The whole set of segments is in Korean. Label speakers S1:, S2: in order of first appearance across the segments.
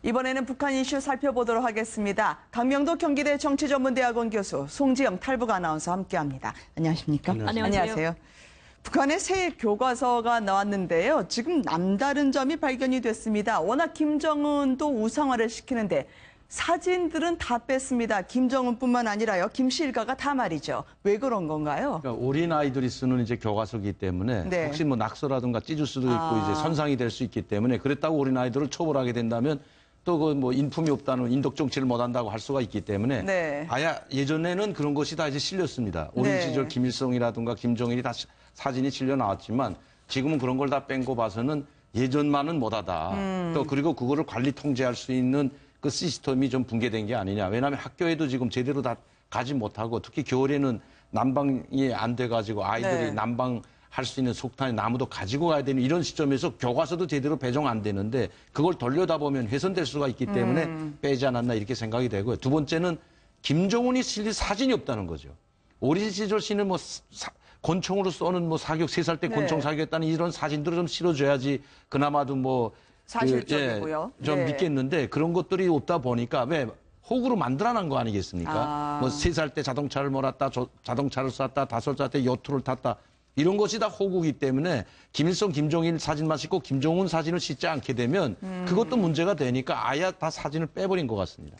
S1: 이번에는 북한 이슈 살펴보도록 하겠습니다. 강명도 경기대 정치전문대학원 교수 송지영 탈북 아나운서 함께합니다. 안녕하십니까?
S2: 안녕하세요.
S1: 북한의 새 교과서가 나왔는데요. 지금 남다른 점이 발견이 됐습니다. 워낙 김정은도 우상화를 시키는데 사진들은 다 뺐습니다. 김정은뿐만 아니라요. 김씨 일가가 다 말이죠. 왜 그런 건가요?
S3: 그러니까 어린 아이들이 쓰는 이제 교과서이기 때문에
S1: 네.
S3: 혹시 뭐 낙서라든가 찢을 수도 있고 이제 선상이 될 수 있기 때문에 그랬다고 어린 아이들을 처벌하게 된다면 또 그 뭐 인품이 없다는 인덕 정치를 못한다고 할 수가 있기 때문에
S1: 네.
S3: 아야 예전에는 그런 것이 다 이제 실렸습니다. 어린
S1: 네.
S3: 시절 김일성이라든가 김정일이 다 사진이 실려 나왔지만 지금은 그런 걸 다 뺀 거 봐서는 예전만은 못하다. 또 그리고 그거를 관리 통제할 수 있는 그 시스템이 좀 붕괴된 게 아니냐. 왜냐하면 학교에도 지금 제대로 다 가지 못하고 특히 겨울에는 난방이 안 돼가지고 아이들이
S1: 네.
S3: 난방할 수 있는 석탄이 나무도 가지고 가야 되는 이런 시점에서 교과서도 제대로 배정 안 되는데 그걸 돌려다 보면 훼손될 수가 있기 때문에 빼지 않았나 이렇게 생각이 되고요. 두 번째는 김정은이 실린 사진이 없다는 거죠. 어린 시절 씨는 뭐 권총으로 쏘는 뭐 사격 3살 때
S1: 네.
S3: 권총 사격했다는 이런 사진들을 좀 실어줘야지 그나마도 뭐
S1: 사실적이고요.
S3: 좀
S1: 네.
S3: 믿겠는데 그런 것들이 없다 보니까 왜 호구로 만들어낸 거 아니겠습니까? 뭐 3살 때 자동차를 몰았다, 자동차를 쐈다, 5살 때 요트를 탔다. 이런 것이 다 호구이기 때문에 김일성, 김정일 사진만 싣고 김정은 사진을 싣지 않게 되면 그것도 문제가 되니까 아예 다 사진을 빼버린 것 같습니다.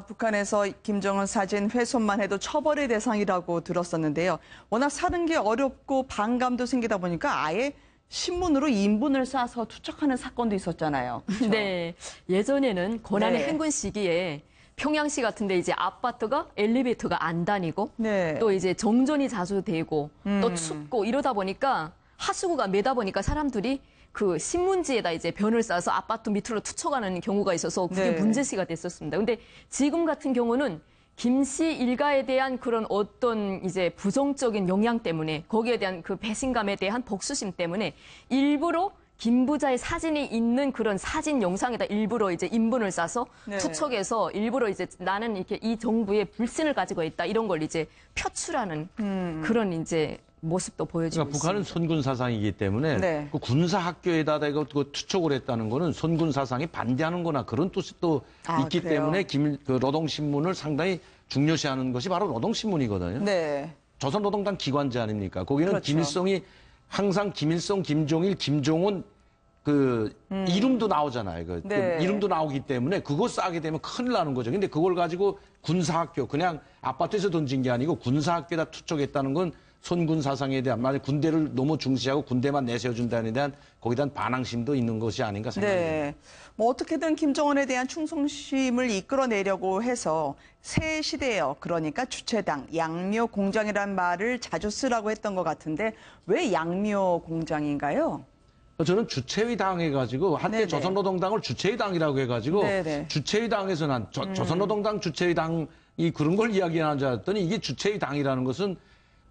S1: 북한에서 김정은 사진 훼손만 해도 처벌의 대상이라고 들었었는데요. 워낙 사는 게 어렵고 반감도 생기다 보니까 아예 신문으로 인분을 싸서 투척하는 사건도 있었잖아요. 그렇죠?
S2: 네. 예전에는 고난의
S1: 네.
S2: 행군 시기에 평양시 같은데 이제 아파트가 엘리베이터가 안 다니고
S1: 네.
S2: 또 이제 정전이 자주 되고 또 춥고 이러다 보니까 하수구가 매다 보니까 사람들이 그 신문지에다 이제 변을 싸서 아파트 밑으로 투척하는 경우가 있어서 그게
S1: 네.
S2: 문제시가 됐었습니다. 근데 지금 같은 경우는 김씨 일가에 대한 그런 어떤 이제 부정적인 영향 때문에 거기에 대한 그 배신감에 대한 복수심 때문에 일부러 김 부자의 사진이 있는 그런 사진 영상에다 일부러 이제 인분을 싸서
S1: 네.
S2: 투척해서 일부러 이제 나는 이렇게 이 정부의 불신을 가지고 있다 이런 걸 이제 표출하는 그런 이제 모습도 보여지고
S3: 그러니까 북한은
S2: 있습니다.
S3: 선군 사상이기 때문에
S1: 네.
S3: 그 군사 학교에다 이거 투척을 했다는 거는 선군 사상이 반대하는 거나 그런 뜻이 또 있기
S1: 그래요?
S3: 때문에 그 노동신문을 상당히 중요시하는 것이 바로 노동신문이거든요.
S1: 네.
S3: 조선노동당 기관지 아닙니까? 거기는
S1: 그렇죠.
S3: 김일성이 항상 김일성, 김종일, 김정은 그 이름도 나오잖아요. 그
S1: 네.
S3: 이름도 나오기 때문에 그거 싸게 되면 큰일 나는 거죠. 근데 그걸 가지고 군사학교 그냥 아파트에서 던진 게 아니고 군사학교에다 투척했다는 건 선군 사상에 대한 만약 군대를 너무 중시하고 군대만 내세워준다는 대한 거기에 대한 반항심도 있는 것이 아닌가 생각합니다.
S1: 네. 뭐 어떻게든 김정은에 대한 충성심을 이끌어내려고 해서 새 시대요. 그러니까 주체당, 양묘 공장이라는 말을 자주 쓰라고 했던 것 같은데 왜 양묘 공장인가요?
S3: 저는 주체의 당 해가지고 한때
S1: 네네.
S3: 조선노동당을 주체의 당이라고 해가지고
S1: 네네.
S3: 주체의 당에서 난 조선노동당 주체의 당이 그런 걸 이야기하는 줄 알았더니 이게 주체의 당이라는 것은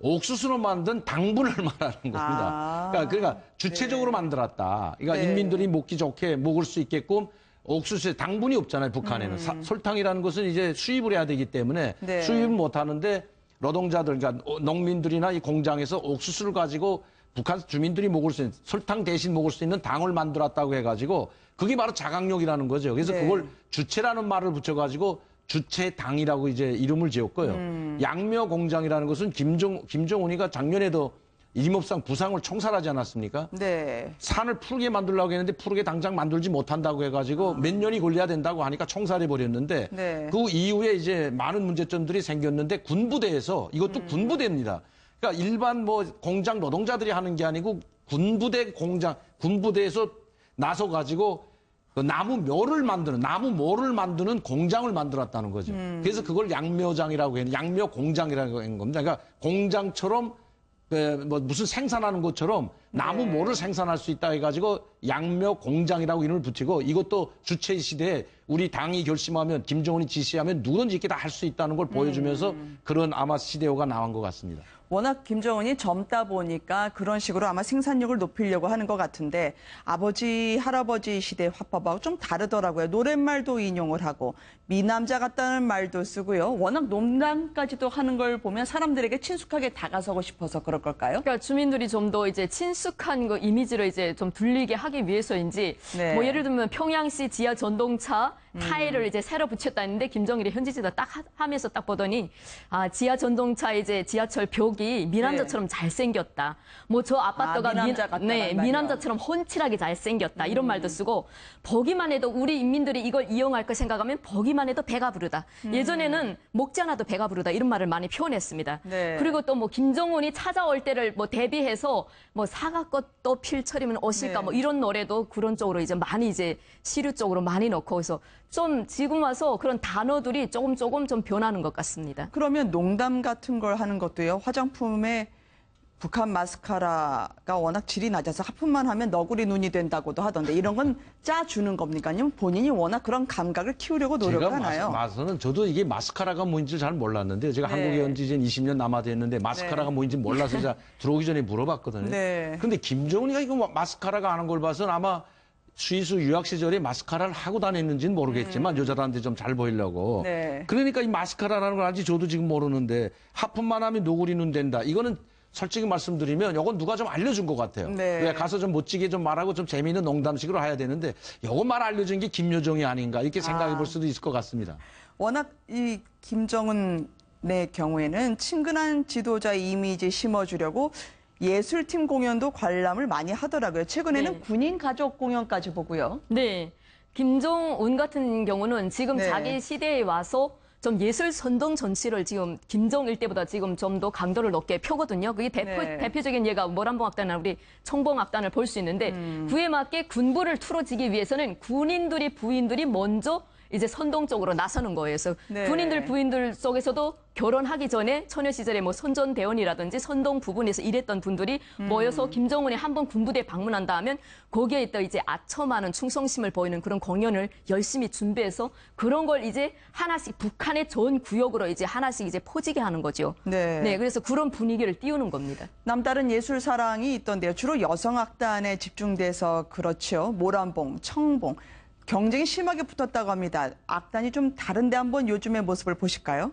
S3: 옥수수로 만든 당분을 말하는 겁니다. 그러니까 주체적으로 만들었다. 그러니까
S1: 네.
S3: 인민들이 먹기 좋게 먹을 수 있게끔 옥수수에 당분이 없잖아요. 북한에는 설탕이라는 것은 이제 수입을 해야 되기 때문에
S1: 네.
S3: 수입은 못 하는데 노동자들, 그러니까 농민들이나 이 공장에서 옥수수를 가지고 북한 주민들이 먹을 수 있는 설탕 대신 먹을 수 있는 당을 만들었다고 해가지고 그게 바로 자강력이라는 거죠. 그래서
S1: 네.
S3: 그걸 주체라는 말을 붙여가지고 주체당이라고 이제 이름을 지었고요. 양묘 공장이라는 것은 김정은이가 작년에도 임업상 부상을 총살하지 않았습니까?
S1: 네.
S3: 산을 푸르게 만들려고 했는데 푸르게 당장 만들지 못한다고 해가지고 몇 년이 걸려야 된다고 하니까 총살해 버렸는데
S1: 네.
S3: 그 이후에 이제 많은 문제점들이 생겼는데 군부대에서 이것도 군부대입니다. 그러니까 일반 뭐 공장 노동자들이 하는 게 아니고 군부대에서 나서 가지고 그 나무 모를 만드는 공장을 만들었다는 거죠. 그래서 그걸 양묘장이라고 해요. 양묘 공장이라고 하는 겁니다. 그러니까 공장처럼 뭐 무슨 생산하는 것처럼 나무 모를 생산할 수 있다 해가지고 양묘 공장이라고 이름을 붙이고 이것도 주체 시대에 우리 당이 결심하면 김정은이 지시하면 누구든지 이렇게 다 할 수 있다는 걸 보여주면서 그런 아마 시대호가 나온 것 같습니다.
S1: 워낙 김정은이 젊다 보니까 그런 식으로 아마 생산력을 높이려고 하는 것 같은데 아버지, 할아버지 시대 화법하고 좀 다르더라고요. 노랫말도 인용을 하고 미남자 같다는 말도 쓰고요. 워낙 농담까지도 하는 걸 보면 사람들에게 친숙하게 다가서고 싶어서 그럴 걸까요?
S2: 그러니까 주민들이 좀 더 이제 친숙한 그 이미지를 이제 좀 들리게 하기 위해서인지
S1: 네.
S2: 뭐 예를 들면 평양시 지하 전동차 타일을 이제 새로 붙였다 했는데 김정일이 현지지도 딱 하면서 딱 보더니 아 지하 전동차 이제 지하철 벽이 미남자처럼 잘생겼다. 뭐 저 아파트가
S1: 미남자 같다는 말이요.
S2: 미남자처럼 훤칠하게 잘생겼다. 이런 말도 쓰고 보기만 해도 우리 인민들이 이걸 이용할 거 생각하면 보기만 해도 배가 부르다. 예전에는 먹지 않아도 배가 부르다. 이런 말을 많이 표현했습니다.
S1: 네.
S2: 그리고 또 뭐 김정은이 찾아올 때를 뭐 대비해서 뭐 사과꽃도 필철이면 오실까
S1: 네.
S2: 뭐 이런 노래도 그런 쪽으로 이제 많이 이제 시류 쪽으로 많이 넣고 해서 좀 지금 와서 그런 단어들이 조금 좀 변하는 것 같습니다.
S1: 그러면 농담 같은 걸 하는 것도요. 화장품에 북한 마스카라가 워낙 질이 낮아서 하품만 하면 너구리 눈이 된다고도 하던데 이런 건 짜주는 겁니까? 아니면 본인이 워낙 그런 감각을 키우려고 노력하나요?
S3: 마스는 저도 이게 마스카라가 뭔지 잘 몰랐는데 제가
S1: 네.
S3: 한국에 온 지 이제 20년 남아 됐는데 마스카라가
S1: 네.
S3: 뭔지 몰라서 제가 들어오기 전에 물어봤거든요.
S1: 네.
S3: 근데 김정은이가 이거 마스카라가 하는 걸 봐서는 아마 스위스 유학 시절에 마스카라를 하고 다녔는지는 모르겠지만 여자들한테 좀 잘 보이려고.
S1: 네.
S3: 그러니까 이 마스카라라는 걸 아직 저도 지금 모르는데 하품만 하면 노구리 눈 된다. 이거는 솔직히 말씀드리면 이건 누가 좀 알려준 것 같아요.
S1: 네.
S3: 왜 가서 좀 멋지게 좀 말하고 좀 재미있는 농담식으로 해야 되는데 이것만 알려준 게 김여정이 아닌가 이렇게 생각해 볼 수도 있을 것 같습니다.
S1: 워낙 이 김정은의 경우에는 친근한 지도자의 이미지 심어주려고 예술팀 공연도 관람을 많이 하더라고요. 최근에는
S2: 네.
S1: 군인 가족 공연까지 보고요.
S2: 네. 김정은 같은 경우는 지금
S1: 네.
S2: 자기 시대에 와서 좀 예술 선동 전시를 지금 김정일 때보다 지금 좀 더 강도를 높게 펴거든요. 그게
S1: 네.
S2: 대표적인 예가 모란봉악단이나 우리 청봉악단을 볼 수 있는데 그에 맞게 군부를 틀어지기 위해서는 군인들이 부인들이 먼저 이제 선동적으로 나서는 거예요. 그래서
S1: 네.
S2: 군인들 부인들 속에서도 결혼하기 전에 처녀 시절에 뭐 선전대원이라든지 선동 부분에서 일했던 분들이 모여서 김정은이 한번 군부대 방문한다 하면 거기에 또 이제 아첨하는 충성심을 보이는 그런 공연을 열심히 준비해서 그런 걸 이제 하나씩 북한의 전 구역으로 이제 하나씩 이제 퍼지게 하는 거죠.
S1: 네.
S2: 그래서 그런 분위기를 띄우는 겁니다.
S1: 남다른 예술 사랑이 있던데요. 주로 여성 악단에 집중돼서 그렇죠. 모란봉, 청봉. 경쟁이 심하게 붙었다고 합니다. 악단이 좀 다른데 한번 요즘의 모습을 보실까요?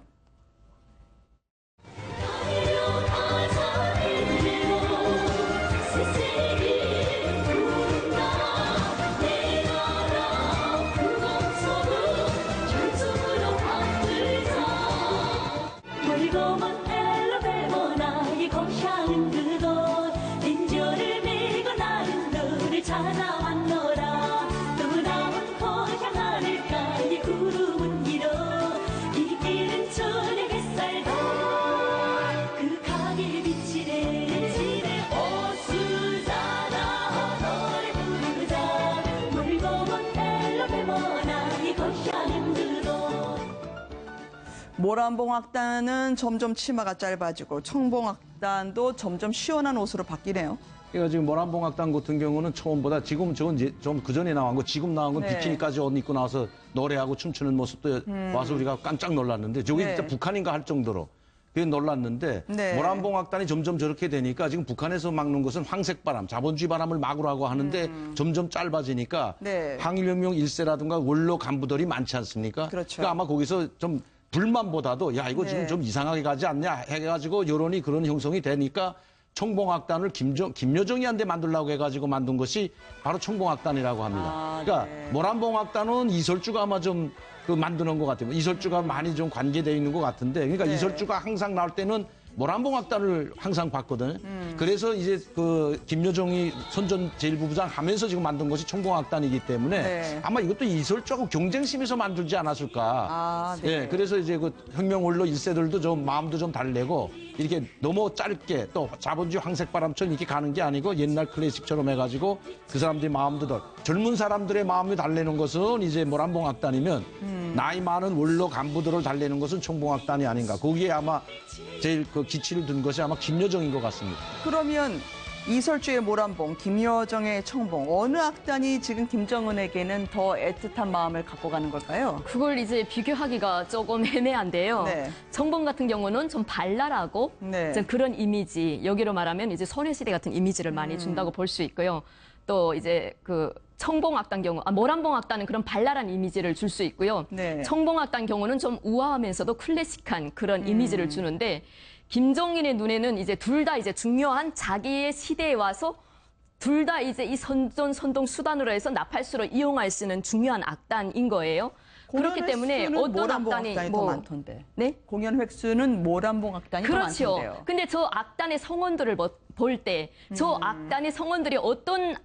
S4: 멀고먼 엘라벨모 나의 고향은 그곳 인조를 밀고 나는 너를 찾아왔노라 떠나온 고향 하늘까지 구름은 길어 이 길은 저녁 햇살도 그 가게 비치네 오수자나 너를 부르자 멀고먼 엘라벨모 나의 고향은 그곳
S1: 모란봉 악단은 점점 치마가 짧아지고 청봉 악단도 점점 시원한 옷으로 바뀌네요.
S3: 그러니까 지금 모란봉악단 같은 경우는 처음보다 지금 저건 이제 좀 그전에 나온 거 지금 나온 건
S1: 네.
S3: 비키니까지 옷 입고 나와서 노래하고 춤추는 모습도 와서 우리가 깜짝 놀랐는데 저게
S1: 네.
S3: 진짜 북한인가 할 정도로 그게 놀랐는데
S1: 네.
S3: 모란봉악단이 점점 저렇게 되니까 지금 북한에서 막는 것은 황색바람, 자본주의 바람을 막으라고 하는데 점점 짧아지니까
S1: 네.
S3: 항일혁명 1세라든가 원로 간부들이 많지 않습니까?
S1: 그렇죠.
S3: 그러니까 아마 거기서 좀 불만보다도 야 이거
S1: 네.
S3: 지금 좀 이상하게 가지 않냐 해가지고 여론이 그런 형성이 되니까 청봉악단을 김여정이한테 만들려고 해가지고 만든 것이 바로 청봉악단이라고 합니다.
S1: 아,
S3: 그러니까
S1: 네.
S3: 모란봉악단은 이설주가 아마 좀 그 만드는 것 같아요. 이설주가 많이 좀 관계되어 있는 것 같은데, 그러니까
S1: 네.
S3: 이설주가 항상 나올 때는 모란봉악단을 항상 봤거든요. 그래서 이제 그 김여정이 선전 제1부부장 하면서 지금 만든 것이 청봉악단이기 때문에
S1: 네.
S3: 아마 이것도 이설주하고 경쟁심에서 만들지 않았을까.
S1: 아, 네.
S3: 예, 그래서 이제 그 혁명 원로 1세들도 좀 마음도 좀 달래고 이렇게 너무 짧게 또 자본주의 황색바람처럼 이렇게 가는 게 아니고 옛날 클래식처럼 해가지고 그 사람들의 마음도 덜 젊은 사람들의 마음을 달래는 것은 이제 모란봉악단이면 나이 많은 원로 간부들을 달래는 것은 청봉악단이 아닌가. 거기에 아마 제일 그 기치를 둔 것이 아마 김여정인 것 같습니다.
S1: 그러면 이설주의 모란봉, 김여정의 청봉. 어느 악단이 지금 김정은에게는 더 애틋한 마음을 갖고 가는 걸까요?
S2: 그걸 이제 비교하기가 조금 애매한데요.
S1: 네.
S2: 청봉 같은 경우는 좀 발랄하고
S1: 네.
S2: 이제 그런 이미지, 여기로 말하면 이제 소녀시대 같은 이미지를 많이 준다고 볼 수 있고요. 또 이제 그 청봉 악단 경우, 모란봉 악단은 그런 발랄한 이미지를 줄 수 있고요.
S1: 네.
S2: 청봉 악단 경우는 좀 우아하면서도 클래식한 그런 이미지를 주는데 김정일의 눈에는 이제 둘 다 이제 중요한 자기의 시대에 와서 둘 다 이제 이 선동 수단으로 해서 나팔수로 이용할 수 있는 중요한 악단인 거예요. 그렇기 때문에 어떤
S1: 모란봉
S2: 악단이
S1: 더 많던데.
S2: 네?
S1: 공연 획수는 모란봉 악단이 더
S2: 그렇죠.
S1: 많던데요.
S2: 근데 저 악단의 성원들을 볼 때 저 악단의 성원들이 어떤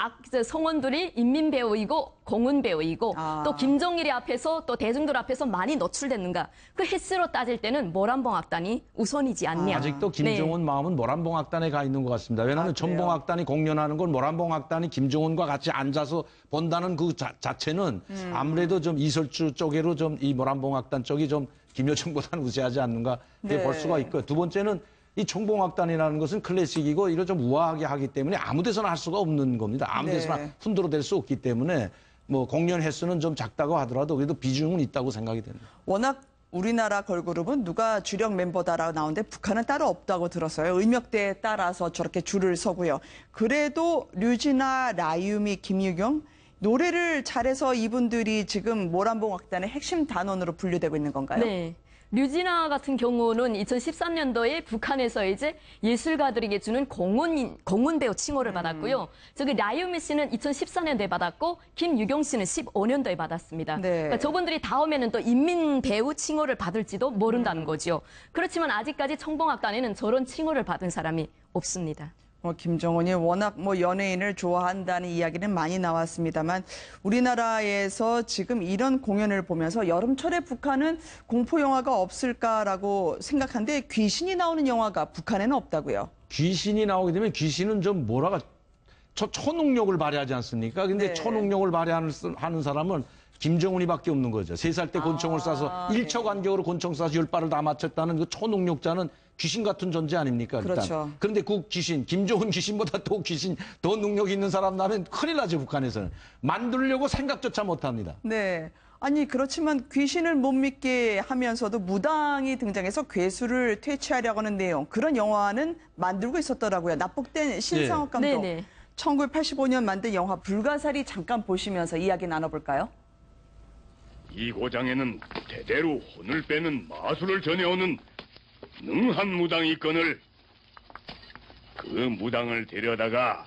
S2: 성원들이 인민 배우이고 공군 배우이고 또 김정일이 앞에서 또 대중들 앞에서 많이 노출됐는가 그 횟수로 따질 때는 모란봉 악단이 우선이지 않냐.
S3: 아직도 김정은 마음은 모란봉 악단에 가 있는 것 같습니다. 왜냐하면 청봉 악단이 공연하는 건 모란봉 악단이 김정은과 같이 앉아서 본다는 그 자체는 아무래도 좀 이설주 쪽으로 좀 이 모란봉 악단 쪽이 좀 김여정보다는 우세하지 않는가 이렇게 볼 수가 있고요. 두 번째는 이 청봉악단이라는 것은 클래식이고 이걸 좀 우아하게 하기 때문에 아무 데서나 할 수가 없는 겁니다. 아무 데서나 흔들어 댈 수 없기 때문에 뭐 공연 횟수는 좀 작다고 하더라도 그래도 비중은 있다고 생각이 됩니다.
S1: 워낙 우리나라 걸그룹은 누가 주력 멤버다라고 나오는데 북한은 따로 없다고 들었어요. 음역대에 따라서 저렇게 줄을 서고요. 그래도 류진아, 라유미, 김유경 노래를 잘해서 이분들이 지금 모란봉 악단의 핵심 단원으로 분류되고 있는 건가요?
S2: 네. 류진아 같은 경우는 2013년도에 북한에서 이제 예술가들에게 주는 공훈 배우 칭호를 받았고요. 저기 라유미 씨는 2014년도에 받았고 김유경 씨는 15년도에 받았습니다.
S1: 네.
S2: 그러니까 저분들이 다음에는 또 인민 배우 칭호를 받을지도 모른다는 거죠. 그렇지만 아직까지 청봉악단에는 저런 칭호를 받은 사람이 없습니다.
S1: 김정은이 워낙 연예인을 좋아한다는 이야기는 많이 나왔습니다만 우리나라에서 지금 이런 공연을 보면서 여름철에 북한은 공포 영화가 없을까라고 생각하는데 귀신이 나오는 영화가 북한에는 없다고요.
S3: 귀신이 나오게 되면 귀신은 좀 초능력을 발휘하지 않습니까? 근데 초능력을 발휘하는 사람은 김정은이밖에 없는 거죠. 3살 때 권총을 쏴서 1초 간격으로 권총 쏴서 10발을 다 맞췄다는 그 초능력자는 귀신 같은 존재 아닙니까? 일단.
S1: 그렇죠.
S3: 그런데 그 귀신, 김정은 귀신보다 더 능력 있는 사람 나면 큰일 나죠, 북한에서는. 만들려고 생각조차 못 합니다.
S1: 네. 아니 그렇지만 귀신을 못 믿게 하면서도 무당이 등장해서 괴수를 퇴치하려고 하는 내용 그런 영화는 만들고 있었더라고요. 납북된 신상옥 감독.
S2: 네네.
S1: 1985년 만든 영화 불가사리 잠깐 보시면서 이야기 나눠볼까요?
S5: 이 고장에는 대대로 혼을 빼는 마술을 전해오는 능한 무당이 있거늘 그 무당을 데려다가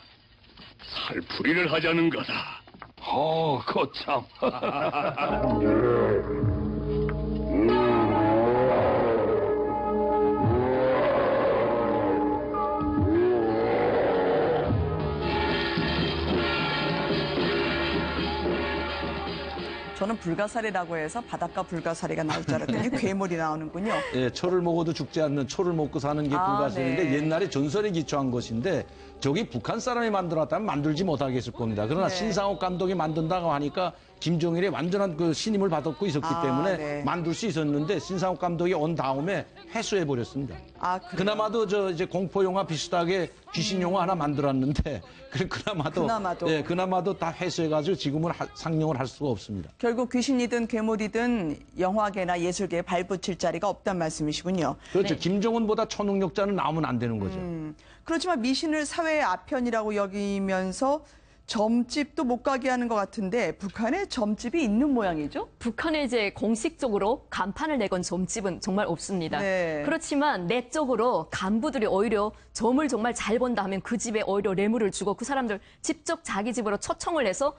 S5: 살풀이를 하자는 거다. 거참.
S1: 저는 불가사리라고 해서 바닷가 불가사리가 나올 줄 알았더니 괴물이 나오는군요.
S3: 예, 초를 먹어도 죽지 않는 초를 먹고 사는 게 불가사리인데
S1: 네.
S3: 옛날에 전설에 기초한 것인데 저기 북한 사람이 만들었다면 만들지 못하겠을 겁니다. 그러나 신상옥 감독이 만든다고 하니까 김정일이 완전한 그 신임을 받았고 있었기 때문에 만들 수 있었는데 신상옥 감독이 온 다음에 회수해 버렸습니다.
S1: 그래요?
S3: 그나마도 이제 공포 영화 비슷하게 귀신 영화 하나 만들었는데 그나마도 다 회수해가지고 지금은 상영을 할 수가 없습니다.
S1: 결국 귀신이든 괴물이든 영화계나 예술계에 발붙일 자리가 없단 말씀이시군요.
S3: 그렇죠. 김정은보다 초능력자는 나오면 안 되는 거죠.
S1: 그렇지만 미신을 사회의 아편이라고 여기면서 점집도 못 가게 하는 것 같은데 북한에 점집이 있는 모양이죠?
S2: 북한에 이제 공식적으로 간판을 내건 점집은 정말 없습니다.
S1: 네.
S2: 그렇지만 내적으로 간부들이 오히려 점을 정말 잘 본다 하면 그 집에 오히려 뇌물을 주고 그 사람들 직접 자기 집으로 초청을 해서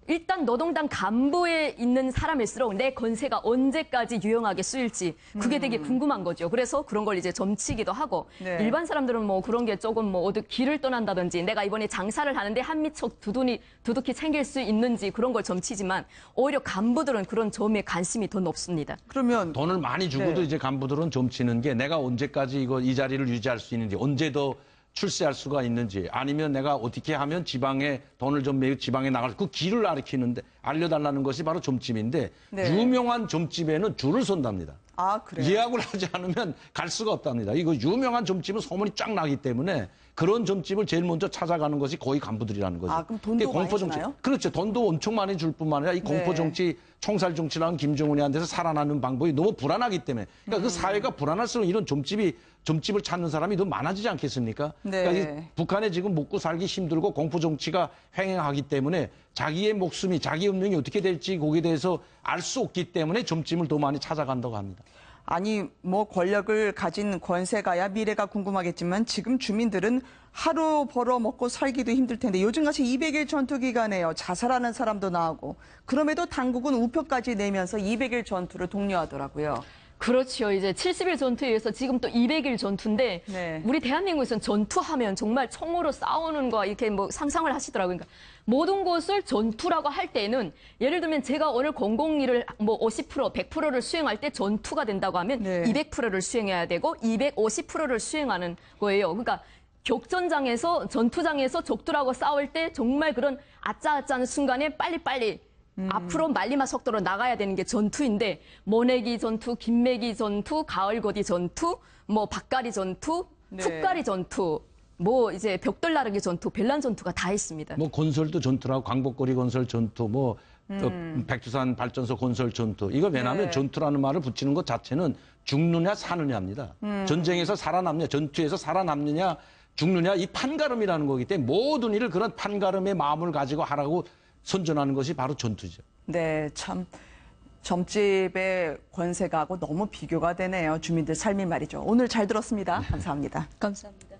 S2: 일단 노동당 간부에 있는 사람일수록 내 건세가 언제까지 유용하게 쓰일지 그게 되게 궁금한 거죠. 그래서 그런 걸 이제 점치기도 하고 일반 사람들은 뭐 그런 게 조금 어디 길을 떠난다든지 내가 이번에 장사를 하는데 한미촉 두둑히 챙길 수 있는지 그런 걸 점치지만 오히려 간부들은 그런 점에 관심이 더 높습니다.
S1: 그러면
S3: 돈을 많이 주고도 이제 간부들은 점치는 게 내가 언제까지 이 자리를 유지할 수 있는지 언제 더 출세할 수가 있는지 아니면 내가 어떻게 하면 지방에 돈을 좀 매고 지방에 나갈 그 길을 알려달라는 것이 바로 점집인데
S1: 네.
S3: 유명한 점집에는 줄을 선답니다.
S1: 아, 그래요?
S3: 예약을 하지 않으면 갈 수가 없답니다. 이거 유명한 점집은 소문이 쫙 나기 때문에 그런 점집을 제일 먼저 찾아가는 것이 거의 간부들이라는 거죠.
S1: 아, 그럼 돈도
S3: 그게
S1: 많이
S3: 정치.
S1: 주나요?
S3: 그렇죠. 돈도 엄청 많이 줄 뿐만 아니라 이 공포
S1: 네.
S3: 정치, 총살 정치라는 김정은이한테서 살아나는 방법이 너무 불안하기 때문에 그러니까 그 사회가 불안할수록 이런 점집을 찾는 사람이 더 많아지지 않겠습니까?
S1: 네.
S3: 그러니까 이 북한에 지금 먹고 살기 힘들고 공포 정치가 횡행하기 때문에 자기의 목숨이 자기 운명이 어떻게 될지 거기에 대해서 알 수 없기 때문에 점집을 더 많이 찾아간다고 합니다.
S1: 아니, 뭐 권력을 가진 권세가야 미래가 궁금하겠지만 지금 주민들은 하루 벌어 먹고 살기도 힘들 텐데 요즘같이 200일 전투 기간에요. 자살하는 사람도 나오고 그럼에도 당국은 우표까지 내면서 200일 전투를 독려하더라고요.
S2: 그렇죠. 이제 70일 전투에 의해서 지금 또 200일 전투인데
S1: 네.
S2: 우리 대한민국에서는 전투하면 정말 총으로 싸우는 거 이렇게 뭐 상상을 하시더라고요. 그러니까 모든 것을 전투라고 할 때는 예를 들면 제가 오늘 공공일을 뭐 50%, 100%를 수행할 때 전투가 된다고 하면
S1: 네.
S2: 200%를 수행해야 되고 250%를 수행하는 거예요. 그러니까 격전장에서 전투장에서 적들하고 싸울 때 정말 그런 아짜아짜하는 순간에 빨리빨리 앞으로 말리마 속도로 나가야 되는 게 전투인데 모내기 전투, 김매기 전투, 가을거디 전투, 뭐 박가리 전투,
S1: 네.
S2: 풋가리 전투, 뭐 이제 벽돌 나르기 전투, 별난 전투가 다 있습니다.
S3: 뭐 건설도 전투라고 광복거리 건설 전투, 뭐 또 백두산 발전소 건설 전투. 이거 왜냐하면
S1: 네.
S3: 전투라는 말을 붙이는 것 자체는 죽느냐 사느냐입니다. 전쟁에서 살아남느냐, 전투에서 살아남느냐, 죽느냐 이 판가름이라는 거기 때문에 모든 일을 그런 판가름의 마음을 가지고 하라고 선전하는 것이 바로 전투죠.
S1: 네, 참 점집의 권세가하고 너무 비교가 되네요. 주민들 삶이 말이죠. 오늘 잘 들었습니다. 감사합니다.
S2: 감사합니다.